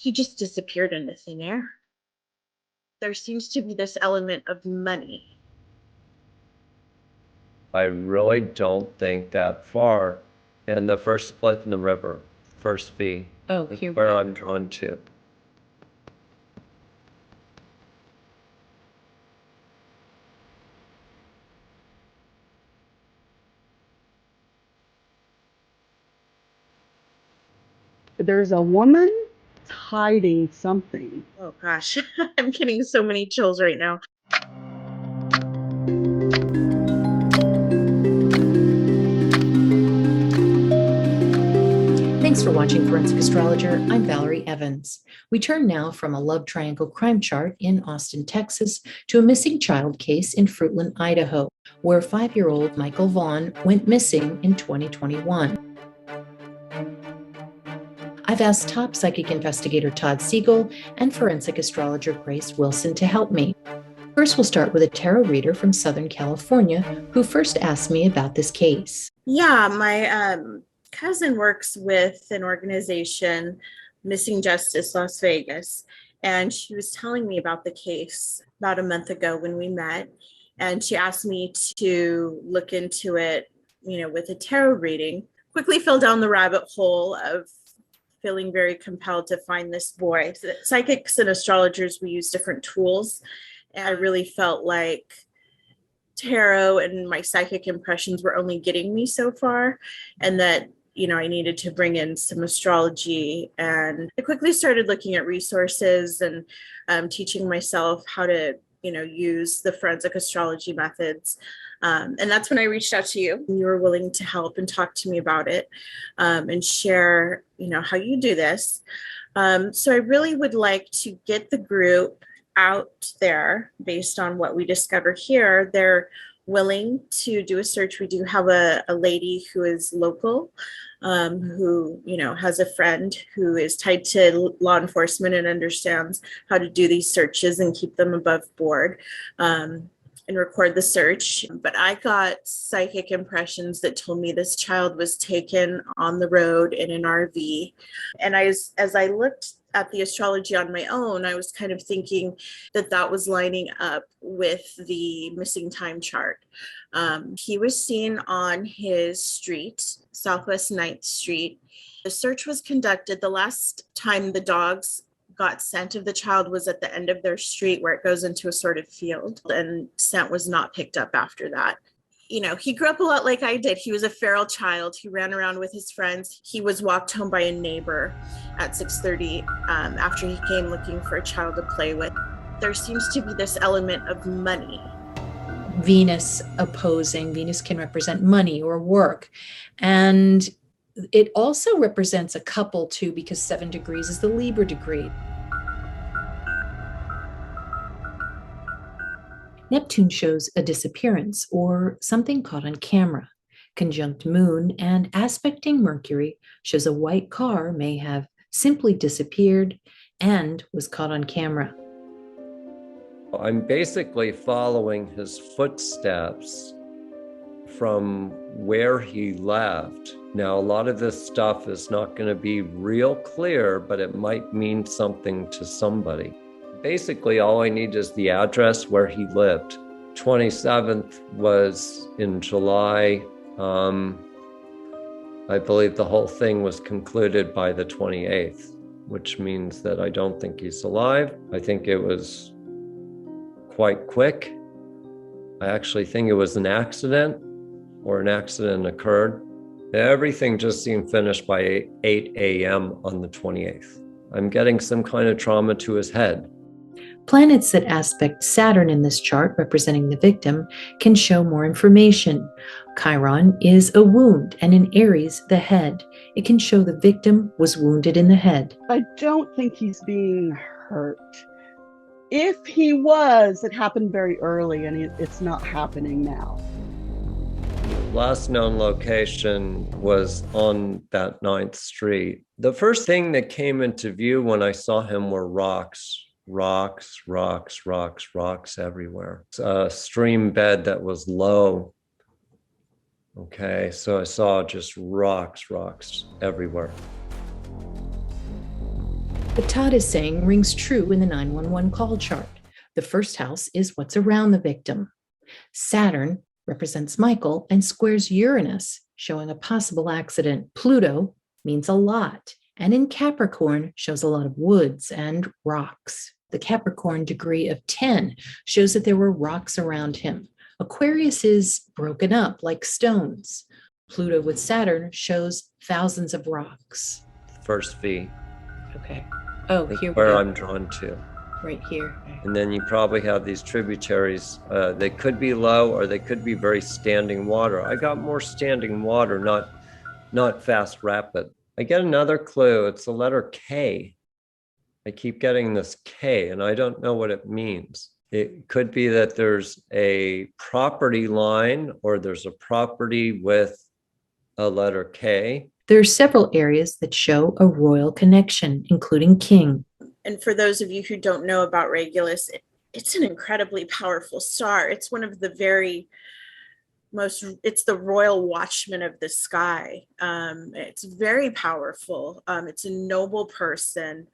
He just disappeared into thin air. There seems to be this element of money. I really don't think that far. And the first split in the river, first V. Oh, is here. where I'm drawn to. There's a woman hiding something. Oh gosh, I'm getting so many chills right now. Thanks for watching Forensic Astrologer. I'm Valerie Evans. We turn now from a love triangle crime chart in Austin, Texas, to a missing child case in Fruitland, Idaho, where 5-year-old Michael Vaughan went missing in 2021. I've asked top psychic investigator Todd Segal and forensic astrologer Grace Wilson to help me. First, we'll start with a tarot reader from Southern California who first asked me about this case. Yeah, my cousin works with an organization, Missing Justice Las Vegas, and she was telling me about the case about a month ago when we met, and she asked me to look into it, with a tarot reading. Quickly fell down the rabbit hole of feeling very compelled to find this boy. Psychics and astrologers, we use different tools, and I really felt like tarot and my psychic impressions were only getting me so far, and that I needed to bring in some astrology. And I quickly started looking at resources and teaching myself how to use the forensic astrology methods. And that's when I reached out to you. You were willing to help and talk to me about it, and share how you do this. So I really would like to get the group out there based on what we discover here. They're willing to do a search. We do have a lady who is local, who has a friend who is tied to law enforcement and understands how to do these searches and keep them above board, and record the search. But I got psychic impressions that told me this child was taken on the road in an RV. And as I looked at the astrology on my own, I was kind of thinking that was lining up with the missing time chart. He was seen on his street, Southwest 9th Street. The search was conducted. The last time the dogs got scent of the child was at the end of their street, where it goes into a sort of field, and scent was not picked up after that. He grew up a lot like I did. He was a feral child. He ran around with his friends. He was walked home by a neighbor at 6:30 after he came looking for a child to play with. There seems to be this element of money. Venus can represent money or work. And it also represents a couple too, because 7 degrees is the Libra degree. Neptune shows a disappearance or something caught on camera. Conjunct Moon and aspecting Mercury shows a white car may have simply disappeared and was caught on camera. I'm basically following his footsteps from where he left. Now, a lot of this stuff is not going to be real clear, but it might mean something to somebody. Basically, all I need is the address where he lived. 27th was in July. I believe the whole thing was concluded by the 28th, which means that I don't think he's alive. I think it was quite quick. I actually think it was an accident, or an accident occurred. Everything just seemed finished by 8 a.m. on the 28th. I'm getting some kind of trauma to his head. Planets that aspect Saturn in this chart, representing the victim, can show more information. Chiron is a wound, and in Aries, the head. It can show the victim was wounded in the head. I don't think he's being hurt. If he was, it happened very early, and it's not happening now. Last known location was on that 9th Street. The first thing that came into view when I saw him were rocks everywhere. It's a stream bed that was low. Okay, so I saw just rocks everywhere. What Todd is saying rings true in the 911 call chart. The first house is what's around the victim. Saturn represents Michael and squares Uranus, showing a possible accident. Pluto means a lot, and in Capricorn shows a lot of woods and rocks. The Capricorn degree of 10 shows that there were rocks around him. Aquarius is broken up like stones. Pluto with Saturn shows thousands of rocks. First V. Okay. Oh, here we where go. I'm drawn to. Right here. And then you probably have these tributaries. They could be low or they could be very standing water. I got more standing water, not fast rapid. I get another clue. It's the letter K. I keep getting this K and I don't know what it means. It could be that there's a property line or there's a property with a letter K. There are several areas that show a royal connection, including king. And for those of you who don't know about Regulus, it's an incredibly powerful star. It's one of the very most, it's the royal watchman of the sky. It's very powerful. It's a noble person.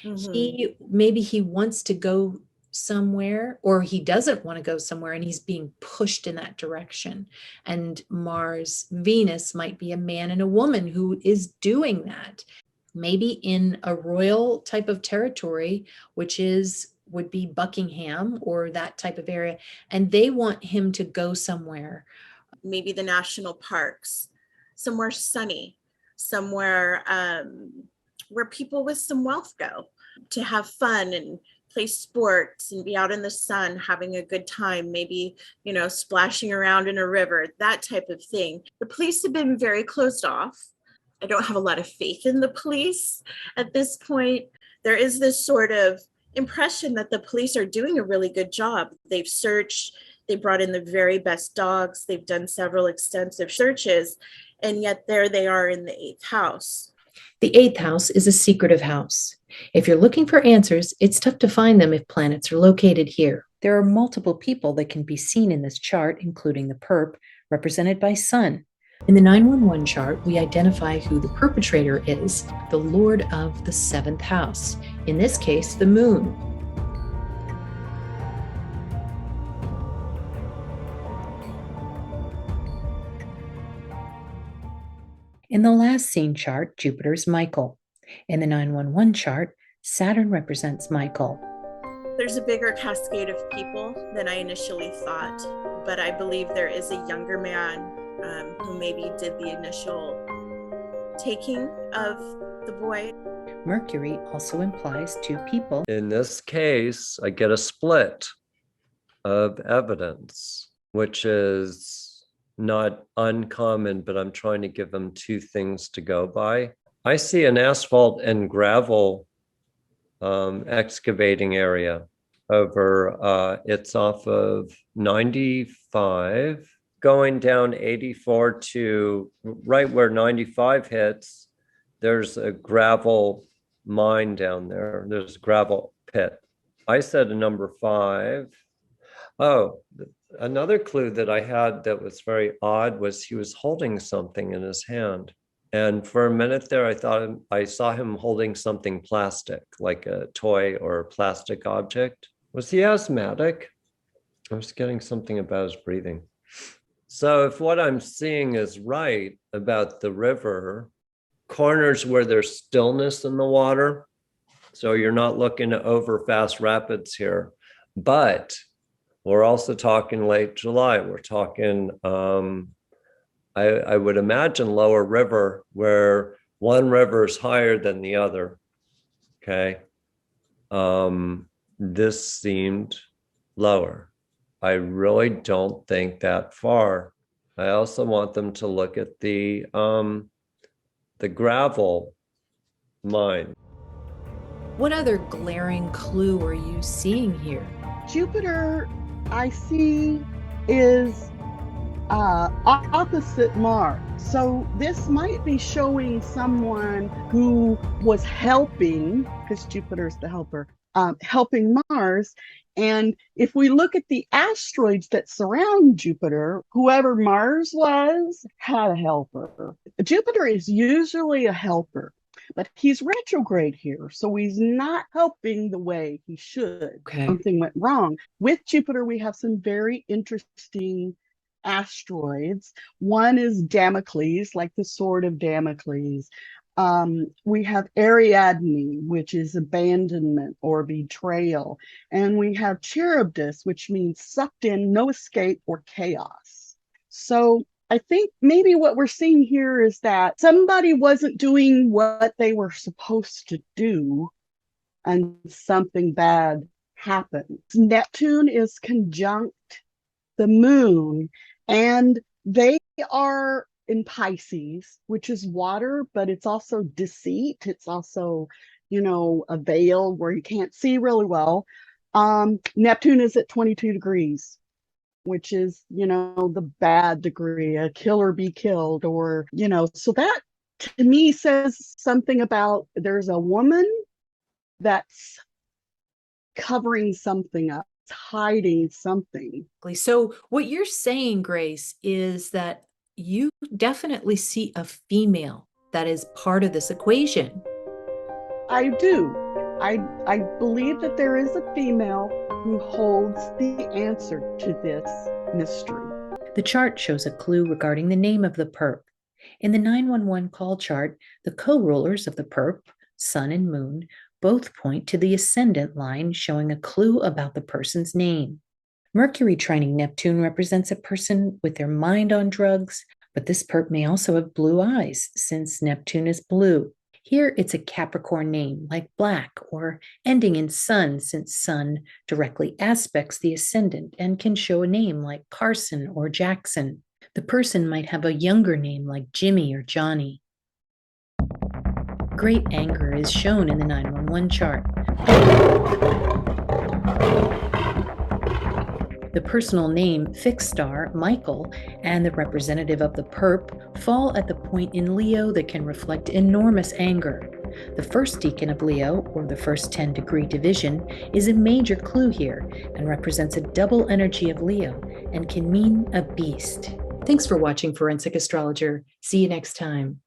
Maybe he wants to go somewhere, or he doesn't want to go somewhere and he's being pushed in that direction. And Mars, Venus might be a man and a woman who is doing that. Maybe in a royal type of territory, which would be Buckingham or that type of area, and they want him to go somewhere. Maybe the national parks, somewhere sunny, somewhere where people with some wealth go to have fun and play sports and be out in the sun having a good time, maybe, splashing around in a river, that type of thing. The police have been very closed off. I don't have a lot of faith in the police at this point. There is this sort of impression that the police are doing a really good job. They've searched, they brought in the very best dogs, they've done several extensive searches, and yet there they are in the eighth house. The eighth house is a secretive house. If you're looking for answers, it's tough to find them if planets are located here. There are multiple people that can be seen in this chart, including the perp, represented by Sun. In the 911 chart, we identify who the perpetrator is, the Lord of the seventh house, in this case, the Moon. In the last scene chart, Jupiter's Michael. In the 911 chart, Saturn represents Michael. There's a bigger cascade of people than I initially thought, but I believe there is a younger man who maybe did the initial taking of the boy. Mercury also implies two people. In this case, I get a split of evidence, which is not uncommon, but I'm trying to give them two things to go by. I see an asphalt and gravel excavating area over, it's off of 95, going down 84 to right where 95 hits. There's a gravel mine down there. There's a gravel pit. I said a number 5. Oh, another clue that I had that was very odd was he was holding something in his hand. And for a minute there, I saw him holding something plastic, like a toy or a plastic object. Was he asthmatic? I was getting something about his breathing. So if what I'm seeing is right about the river, corners where there's stillness in the water, so you're not looking over fast rapids here, but we're also talking late July. We're talking, I would imagine lower river where one river is higher than the other, okay? This seemed lower. I really don't think that far. I also want them to look at the gravel mine. What other glaring clue are you seeing here? Jupiter, I see, is opposite Mars. So this might be showing someone who was helping, because Jupiter's the helper, helping Mars. And if we look at the asteroids that surround Jupiter, whoever Mars was had a helper. Jupiter is usually a helper. but he's retrograde here. So he's not helping the way he should. Okay. Something went wrong. With Jupiter, we have some very interesting asteroids. One is Damocles, like the sword of Damocles. We have Ariadne, which is abandonment or betrayal. And we have Charybdis, which means sucked in, no escape, or chaos. So I think maybe what we're seeing here is that somebody wasn't doing what they were supposed to do and something bad happened. Neptune is conjunct the moon, and they are in Pisces, which is water, but it's also deceit. It's also, a veil where you can't see really well. Neptune is at 22 degrees, which is, the bad degree, a kill or be killed, or, so that to me says something about there's a woman that's covering something up, hiding something. So what you're saying, Grace, is that you definitely see a female that is part of this equation. I do. I believe that there is a female who holds the answer to this mystery. The chart shows a clue regarding the name of the perp. In the 911 call chart, the co-rulers of the perp, sun and moon, both point to the ascendant line, showing a clue about the person's name. Mercury trining Neptune represents a person with their mind on drugs, but this perp may also have blue eyes, since Neptune is blue. Here it's a Capricorn name, like Black, or ending in Sun, since Sun directly aspects the ascendant and can show a name like Carson or Jackson. The person might have a younger name like Jimmy or Johnny. Great anger is shown in the 911 chart. The personal name, fixed star, Michael, and the representative of the perp fall at the point in Leo that can reflect enormous anger. The first decan of Leo, or the first 10-degree division, is a major clue here and represents a double energy of Leo and can mean a beast. Thanks for watching Forensic Astrologer. See you next time.